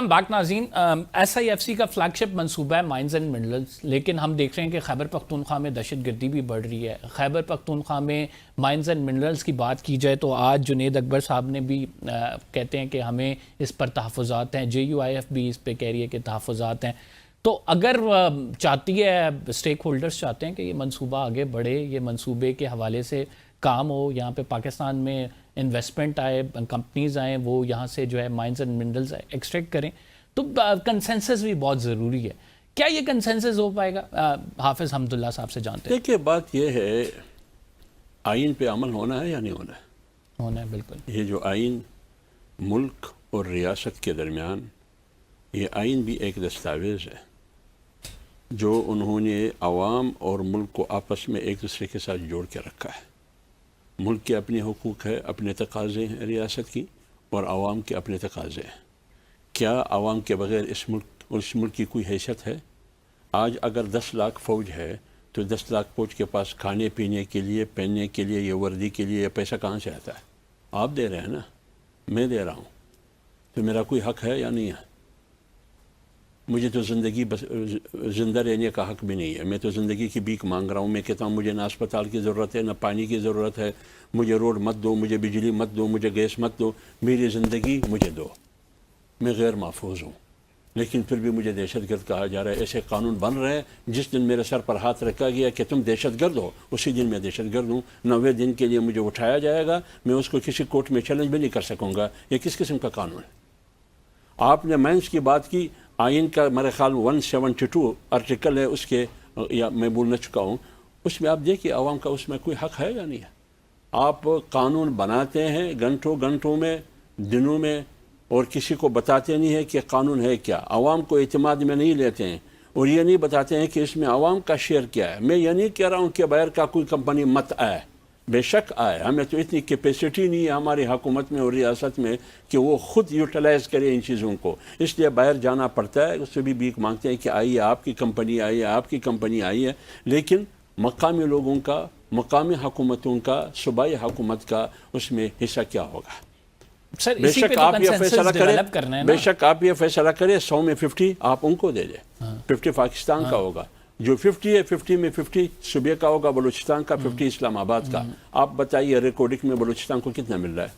Welcome back ناظرین. S I F C کا flag شپ منصوبہ ہے مائنز اینڈ منرلز، لیکن ہم دیکھ رہے ہیں کہ خیبر پختونخوا میں دہشت گردی بھی بڑھ رہی ہے. خیبر پختونخوا میں مائنز اینڈ منرلز کی بات کی جائے تو آج جنید اکبر صاحب نے بھی کہتے ہیں کہ ہمیں اس پر تحفظات ہیں، JUIF بھی اس پہ کہہ رہی ہے کہ تحفظات ہیں. تو اگر چاہتی ہے اسٹیک ہولڈرز چاہتے ہیں کہ یہ منصوبہ آگے بڑھے، یہ منصوبے کے حوالے سے کام ہو، یہاں پہ پاکستان میں انویسٹمنٹ آئے، کمپنیز آئیں، وہ یہاں سے جو ہے مائنز اینڈ منرلز ایکسٹریکٹ کریں، تو کنسنسس بھی بہت ضروری ہے. کیا یہ کنسنسس ہو پائے گا؟ حافظ حمداللہ صاحب سے جانتے ہیں. دیکھیے بات یہ ہے، آئین پہ عمل ہونا ہے یا نہیں ہونا ہے؟ ہونا ہے بالکل. یہ جو آئین ملک اور ریاست کے درمیان، یہ آئین بھی ایک دستاویز ہے جو انہوں نے عوام اور ملک کو آپس میں ایک دوسرے کے ساتھ جوڑ کے رکھا ہے. ملک کے اپنے حقوق ہے، اپنے تقاضے ہیں ریاست کی، اور عوام کے اپنے تقاضے ہیں. کیا عوام کے بغیر اس ملک کی کوئی حیثیت ہے؟ آج اگر 10 لاکھ فوج ہے تو 10 لاکھ فوج کے پاس کھانے پینے کے لیے، پہننے کے لیے، یہ وردی کے لیے یہ پیسہ کہاں سے آتا ہے؟ آپ دے رہے ہیں نا، میں دے رہا ہوں. تو میرا کوئی حق ہے یا نہیں ہے؟ مجھے تو زندہ رہنے کا حق بھی نہیں ہے. میں تو زندگی کی بھیک مانگ رہا ہوں. میں کہتا ہوں مجھے نہ اسپتال کی ضرورت ہے، نہ پانی کی ضرورت ہے، مجھے روڈ مت دو، مجھے بجلی مت دو، مجھے گیس مت دو، میری زندگی مجھے دو. میں غیر محفوظ ہوں، لیکن پھر بھی مجھے دہشت گرد کہا جا رہا ہے. ایسے قانون بن رہے ہیں، جس دن میرے سر پر ہاتھ رکھا گیا کہ تم دہشت گرد ہو، اسی دن میں دہشت گرد ہوں. 90 دن کے لیے مجھے اٹھایا جائے گا، میں اس کو کسی کورٹ میں چیلنج بھی نہیں کر سکوں گا. یہ کس قسم کا قانون ہے؟ آپ نے مائنس کی بات کی. آئین کا میرے خیال 172 آرٹیکل ہے اس کے، یا میں بولنا چکا ہوں، اس میں آپ دیکھیے عوام کا اس میں کوئی حق ہے یا نہیں ہے. آپ قانون بناتے ہیں گھنٹوں میں، دنوں میں، اور کسی کو بتاتے نہیں ہے کہ قانون ہے کیا. عوام کو اعتماد میں نہیں لیتے ہیں، اور یہ نہیں بتاتے ہیں کہ اس میں عوام کا شیئر کیا ہے. میں یہ نہیں کہہ رہا ہوں کہ باہر کا کوئی کمپنی مت آئے، بے شک آئے. ہمیں تو اتنی کیپیسٹی نہیں ہے ہماری حکومت میں اور ریاست میں کہ وہ خود یوٹیلائز کرے ان چیزوں کو. اس لیے باہر جانا پڑتا ہے، اس سے بھی بھیک مانگتے ہیں کہ آئیے آپ کی کمپنی آئی ہے، آپ کی کمپنی آئی ہے. لیکن مقامی لوگوں کا، مقامی حکومتوں کا، صوبائی حکومت کا اس میں حصہ کیا ہوگا؟ بے شک آپ یہ فیصلہ کریں، بے شک آپ یہ فیصلہ کریں 100 میں 50 آپ ان کو دے دیں. 50 پاکستان کا ہوگا، جو 50 ہے 50 میں 50 صوبے کا ہوگا، بلوچستان کا 50 اسلام آباد کا. آپ بتائیے ریکارڈنگ میں بلوچستان کو کتنا مل رہا ہے؟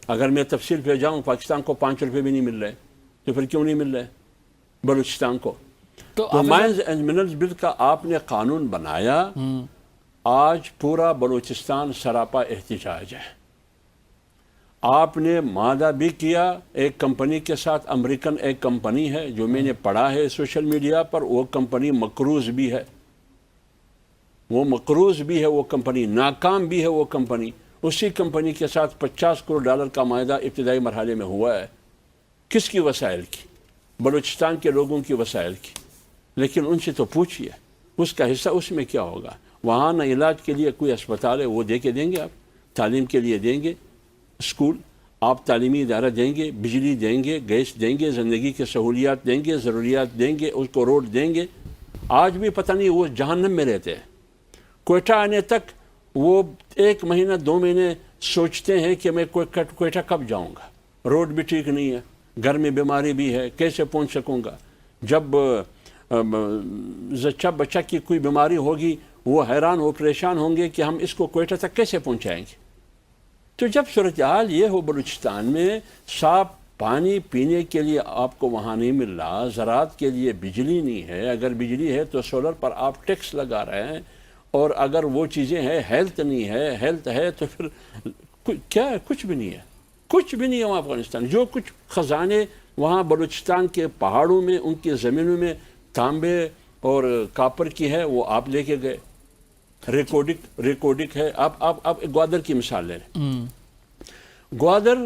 اگر میں تفصیل پہ جاؤں، پاکستان کو 5 روپے بھی نہیں مل رہے، تو پھر کیوں نہیں مل رہے بلوچستان کو؟ تو مائنز اینڈ منرلز بل کا آپ نے قانون بنایا، آج پورا بلوچستان سراپا احتجاج ہے. آپ نے معاہدہ بھی کیا ایک کمپنی کے ساتھ، امریکن ایک کمپنی ہے جو میں نے پڑھا ہے سوشل میڈیا پر، وہ کمپنی مقروض بھی ہے، وہ کمپنی ناکام بھی ہے. وہ کمپنی، اسی کمپنی کے ساتھ $50 کروڑ کا معاہدہ ابتدائی مرحلے میں ہوا ہے. کس کی وسائل کی؟ بلوچستان کے لوگوں کی وسائل کی. لیکن ان سے تو پوچھئے اس کا حصہ اس میں کیا ہوگا. وہاں نہ علاج کے لیے کوئی اسپتال ہے، وہ دے کے دیں گے آپ؟ تعلیم کے لیے دیں گے؟ اسکول آپ تعلیمی ادارہ دیں گے؟ بجلی دیں گے؟ گیس دیں گے؟ زندگی کے سہولیات دیں گے؟ ضروریات دیں گے؟ اس کو روڈ دیں گے؟ آج بھی پتہ نہیں وہ جہنم میں رہتے ہیں. کوئٹہ آنے تک وہ 1 مہینہ 2 مہینے سوچتے ہیں کہ میں کوئٹہ کب جاؤں گا. روڈ بھی ٹھیک نہیں ہے، گھر میں بیماری بھی ہے، کیسے پہنچ سکوں گا. جب زچہ بچہ کی کوئی بیماری ہوگی وہ حیران ہو، پریشان ہوں گے کہ ہم اس کو کوئٹہ تک کیسے پہنچائیں گے. تو جب صورتحال یہ ہو بلوچستان میں، صاف پانی پینے کے لیے آپ کو وہاں نہیں مل رہا، زراعت کے لیے بجلی نہیں ہے، اگر بجلی ہے تو سولر پر آپ ٹیکس لگا رہے ہیں، اور اگر وہ چیزیں ہیں، ہیلتھ نہیں ہے، ہیلتھ ہے تو پھر کیا ہے؟ کچھ بھی نہیں ہے، کچھ بھی نہیں ہے وہاں افغانستان. جو کچھ خزانے وہاں بلوچستان کے پہاڑوں میں، ان کی زمینوں میں تانبے اور کاپر کی ہے، وہ آپ لے کے گئے. ریکارڈنگ ہے. آپ گوادر کی مثال لے لیں. گوادر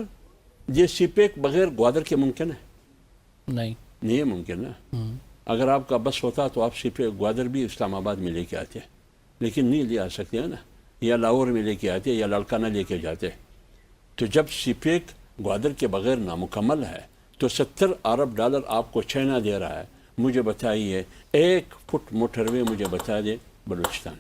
یہ سی پیک بغیر گوادر کے ممکن ہے؟ نہیں ممکن ہے. اگر آپ کا بس ہوتا تو آپ سی پیک گوادر بھی اسلام آباد میں لے کے آتے، لیکن نہیں لے آ سکتے ہیں نا، یا لاہور میں لے کے آتے یا لڑکانہ لے کے جاتے. تو جب سی پیک گوادر کے بغیر نامکمل ہے تو $70 ارب آپ کو چائنا دے رہا ہے. مجھے بتائیے 1 فٹ موٹر وے مجھے بتا دے بلوچستان.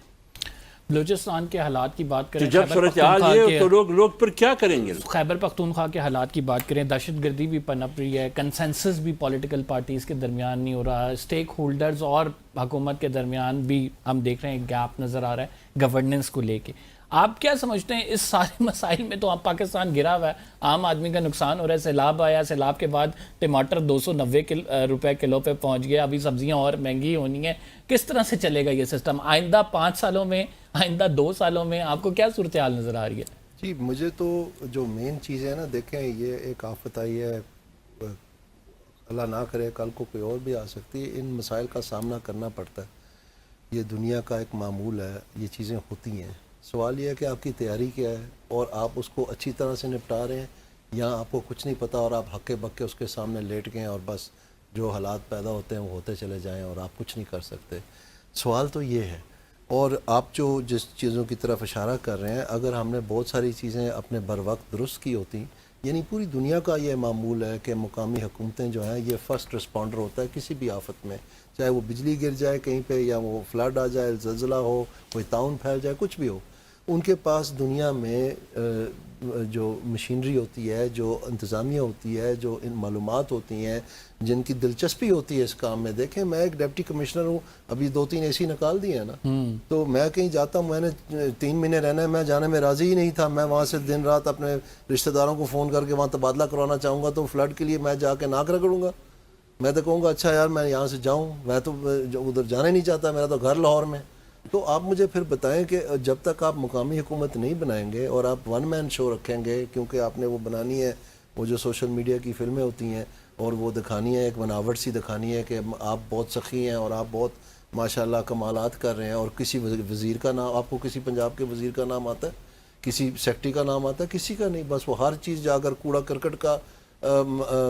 بلوچستان کے حالات کی بات کہ کریں، جب صورتحال یہ تو لوگ پھر کیا کریں گے؟ خیبر پختونخوا کے حالات کی بات کریں، دہشت گردی بھی پنپ رہی ہے، کنسنسس بھی پولیٹیکل پارٹیز کے درمیان نہیں ہو رہا، اسٹیک ہولڈرز اور حکومت کے درمیان بھی ہم دیکھ رہے ہیں گیپ نظر آ رہا ہے گورننس کو لے کے. آپ کیا سمجھتے ہیں اس سارے مسائل میں؟ تو پاکستان گرا ہوا ہے، عام آدمی کا نقصان ہو رہا ہے، سیلاب آیا، سیلاب کے بعد ٹماٹر 290 روپے کلو پہ پہنچ گیا، ابھی سبزیاں اور مہنگی ہونی ہیں. کس طرح سے چلے گا یہ سسٹم آئندہ 5 سالوں میں، آئندہ 2 سالوں میں؟ آپ کو کیا صورتحال نظر آ رہی ہے؟ جی مجھے تو جو مین چیز ہے نا، دیکھیں یہ ایک آفت آئی ہے، اللہ نہ کرے کل کو کوئی اور بھی آ سکتی ہے، ان مسائل کا سامنا کرنا پڑتا ہے، یہ دنیا کا ایک معمول ہے، یہ چیزیں ہوتی ہیں. سوال یہ ہے کہ آپ کی تیاری کیا ہے اور آپ اس کو اچھی طرح سے نپٹا رہے ہیں یا آپ کو کچھ نہیں پتہ اور آپ ہکے بکے اس کے سامنے لیٹ گئے اور بس جو حالات پیدا ہوتے ہیں وہ ہوتے چلے جائیں اور آپ کچھ نہیں کر سکتے. سوال تو یہ ہے. اور آپ جو جس چیزوں کی طرف اشارہ کر رہے ہیں، اگر ہم نے بہت ساری چیزیں اپنے بر وقت درست کی ہوتی، یعنی پوری دنیا کا یہ معمول ہے کہ مقامی حکومتیں جو ہیں یہ فرسٹ رسپونڈر ہوتا ہے کسی بھی آفت میں، چاہے وہ بجلی گر جائے کہیں پہ یا وہ فلڈ آ جائے، زلزلہ ہو، کوئی تعاون پھیل جائے، کچھ بھی ہو، ان کے پاس دنیا میں جو مشینری ہوتی ہے، جو انتظامیہ ہوتی ہے، جو ان معلومات ہوتی ہیں، جن کی دلچسپی ہوتی ہے اس کام میں. دیکھیں میں ایک ڈپٹی کمشنر ہوں، ابھی 2-3 اے سی نکال دیے ہیں نا، تو میں کہیں جاتا ہوں، میں نے 3 مہینے رہنا ہے، میں جانے میں راضی ہی نہیں تھا، میں وہاں سے دن رات اپنے رشتہ داروں کو فون کر کے وہاں تبادلہ کروانا چاہوں گا، تو فلڈ کے لیے میں جا کے ناک رگڑوں گا. میں تو کہوں گا اچھا یار میں یہاں سے جاؤں، میں تو ادھر جانا ہی نہیں چاہتا، میرا تو گھر لاہور میں. تو آپ مجھے پھر بتائیں کہ جب تک آپ مقامی حکومت نہیں بنائیں گے اور آپ ون مین شو رکھیں گے، کیونکہ آپ نے وہ بنانی ہے، وہ جو سوشل میڈیا کی فلمیں ہوتی ہیں اور وہ دکھانی ہے، ایک بناوٹ سی دکھانی ہے کہ آپ بہت سخی ہیں اور آپ بہت ماشاءاللہ کمالات کر رہے ہیں، اور کسی وزیر کا نام، آپ کو کسی پنجاب کے وزیر کا نام آتا ہے، کسی سیکٹری کا نام آتا ہے؟ کسی کا نہیں. بس وہ ہر چیز جا کر کوڑا کرکٹ کا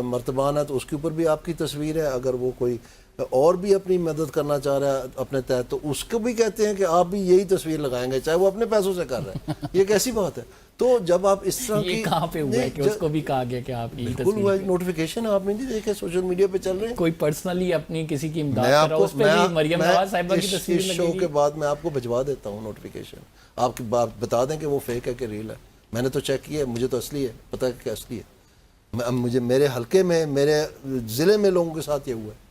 مرتبان ہے تو اس کے اوپر بھی آپ کی تصویر ہے. اگر وہ کوئی اور بھی اپنی مدد کرنا چاہ رہا ہے اپنے تحت تو اس کو بھی کہتے ہیں کہ آپ بھی یہی تصویر لگائیں گے، چاہے وہ اپنے پیسوں سے کر رہے ہیں. یہ کیسی بات ہے؟ تو جب آپ اس طرح کی، یہ کہاں پہ ہوا ہے کہ اس کو بھی کہا گیا کہ آپ یہ بالکل ہوا ہے، نوٹیفیکیشن آپ نے نہیں دیکھے سوشل میڈیا پہ چل رہے ہیں. کوئی پرسنلی اپنی کسی کی امداد کر رہا ہے، اس پہ بھی مریم نواز صاحبہ کی تصویر اس لگے شو گی. کے بعد میں آپ کو بھجوا دیتا ہوں نوٹیفیکیشن، آپ کی بات بتا دیں کہ وہ فیک ہے کہ ریل ہے. میں نے تو چیک کیا ہے، مجھے تو اصلی ہے، پتہ ہے کہ اصلی ہے. مجھے میرے حلقے میں، میرے ضلع میں لوگوں کے ساتھ یہ ہوا ہے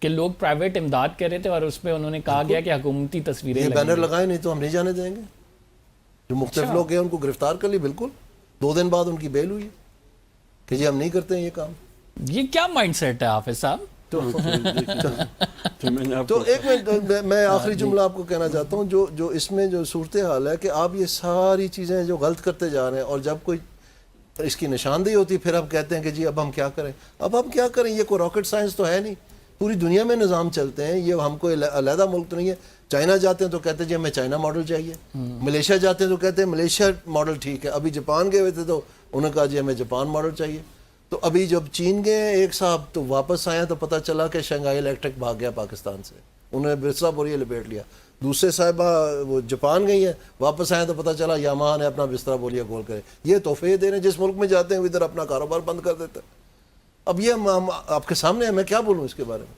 کہ لوگ پرائیویٹ امداد کر رہے تھے اور اس پہ انہوں نے کہا گیا کہ حکومتی تصویریں یہ لگیں بینر گی. لگائے نہیں تو ہم نہیں جانے دیں گے. جو مختلف لوگ ہیں ان کو گرفتار کر لی، بالکل 2 دن بعد ان کی بیل ہوئی کہ جی ہم نہیں کرتے ہیں یہ کام. یہ کیا مائنڈ سیٹ ہے حافظ صاحب؟ تو ایک منٹ میں آخری جملہ آپ کو کہنا چاہتا ہوں، جو اس میں جو صورتحال ہے کہ آپ یہ ساری چیزیں جو غلط کرتے جا رہے ہیں اور جب کوئی اس کی نشاندہی ہوتی پھر آپ کہتے ہیں کہ جی اب ہم کیا کریں. اب ہم کیا کریں؟ یہ کوئی راکٹ سائنس تو ہے نہیں، پوری دنیا میں نظام چلتے ہیں، یہ ہم کوئی علیحدہ ملک تو نہیں ہے. چائنا جاتے ہیں تو کہتے ہیں جی ہمیں چائنا ماڈل چاہیے، ملیشیا جاتے ہیں تو کہتے ہیں ملیشیا ماڈل ٹھیک ہے. ابھی جاپان گئے ہوئے تھے تو انہوں نے کہا جی ہمیں جاپان ماڈل چاہیے. تو ابھی جب چین گئے ایک صاحب تو واپس آئے تو پتہ چلا کہ شنگھائی الیکٹرک بھاگ گیا پاکستان سے، انہوں نے بسرا بوریہ لپیٹ لیا. دوسرے صاحبہ وہ جاپان گئی ہیں، واپس آئے تو پتہ چلا یامہا نے اپنا بستر بوریہ گول کرے. یہ تحفے دے رہے ہیں، جس ملک میں جاتے ہیں ادھر اپنا کاروبار بند کر دیتے ہیں. اب یہ آپ کے سامنے ہے، میں کیا بولوں اس کے بارے میں.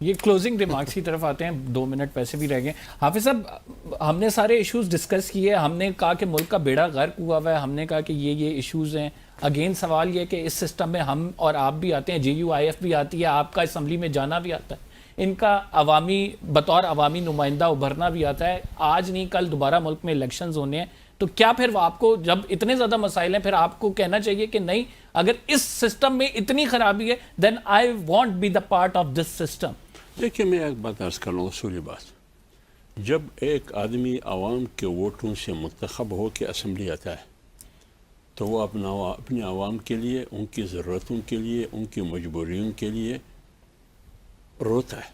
یہ کلوزنگ ریمارکس کی طرف آتے ہیں، 2 منٹ ویسے بھی رہ گئے. حافظ صاحب ہم نے سارے ایشوز ڈسکس کیے، ہم نے کہا کہ ملک کا بیڑا غرق ہوا ہوا ہے، ہم نے کہا کہ یہ ایشوز ہیں. اگین سوال یہ کہ اس سسٹم میں ہم اور آپ بھی آتے ہیں، JUIF بھی آتی ہے، آپ کا اسمبلی میں جانا بھی آتا ہے، ان کا بطور عوامی نمائندہ ابھرنا بھی آتا ہے. آج نہیں کل دوبارہ ملک میں الیکشنز ہونے ہیں، تو کیا پھر آپ کو جب اتنے زیادہ مسائل ہیں پھر آپ کو کہنا چاہیے کہ نہیں، اگر اس سسٹم میں اتنی خرابی ہے then I won't be the part of this system. دیکھیے میں ایک بات عرض کر لوں، اصولی بات، جب ایک آدمی عوام کے ووٹوں سے منتخب ہو کے اسمبلی آتا ہے تو وہ اپنے عوام کے لیے، ان کی ضرورتوں کے لیے، ان کی مجبوریوں کے لیے روتا ہے.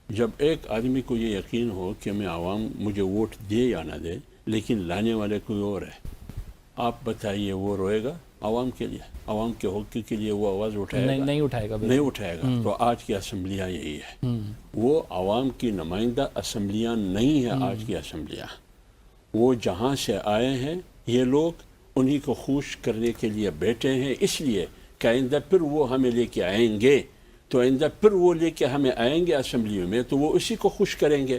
جب ایک آدمی کو یہ یقین ہو کہ میں عوام مجھے ووٹ دے یا نہ دے لیکن لانے والے کوئی اور ہے، آپ بتائیے وہ روئے گا عوام کے لیے؟ عوام کے حقوق کے لیے وہ آواز اٹھائے گا؟ نہیں اٹھائے گا، نہیں اٹھائے گا. تو آج کی اسمبلیاں یہی ہے، وہ عوام کی نمائندہ اسمبلیاں نہیں ہیں. آج کی اسمبلیاں وہ جہاں سے آئے ہیں، یہ لوگ انہی کو خوش کرنے کے لیے بیٹھے ہیں، اس لیے کہ آئندہ پھر وہ ہمیں لے کے آئیں گے، تو آئندہ پھر وہ لے کے ہمیں آئیں گے اسمبلیوں میں تو وہ اسی کو خوش کریں گے.